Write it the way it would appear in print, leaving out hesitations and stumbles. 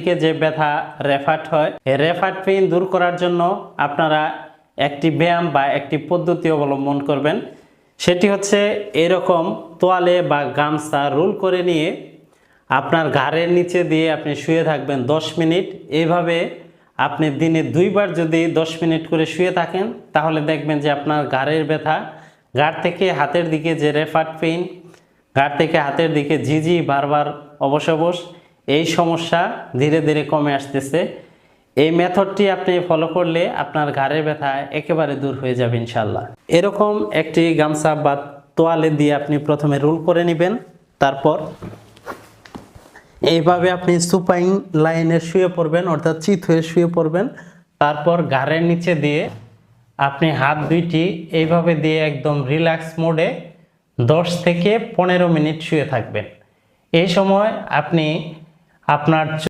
থেকে যে ব্যথা রেফাট হয়, এই রেফাট পেইন দূর করার জন্য আপনারা একটি ব্যায়াম বা একটি পদ্ধতি অবলম্বন করবেন। সেটি হচ্ছে এরকম তোয়ালে বা গামছা রোল করে নিয়ে আপনার ঘাড়ের নিচে দিয়ে আপনি শুয়ে থাকবেন 10 মিনিট। এইভাবে আপনি দিনে 2 বার যদি 10 মিনিট করে শুয়ে থাকেন, তাহলে দেখবেন যে আপনার ঘাড়ের ব্যথা, ঘাড় থেকে হাতের দিকে যে রেফাট পেইন, ঘাড় থেকে হাতের দিকে ঝিঝি বারবার অবশ অবশ, এই সমস্যা ধীরে ধীরে কমে আসতেছে। এই মেথডটি আপনি ফলো করলে আপনার ঘাড়ের ব্যথা একেবারে দূর হয়ে যাবে ইনশাল্লাহ। এরকম একটি গামছা বা তোয়ালে দিয়ে আপনি প্রথমে রোল করে নেবেন। তারপর এইভাবে আপনি সুপাইন লাইনে শুয়ে পড়বেন, অর্থাৎ চিত হয়ে শুয়ে পড়বেন। তারপর ঘাড়ের নিচে দিয়ে আপনি হাত দুইটি এইভাবে দিয়ে একদম রিল্যাক্স মোডে 10 থেকে 15 মিনিট শুয়ে থাকবেন। এই সময় আপনি আপনার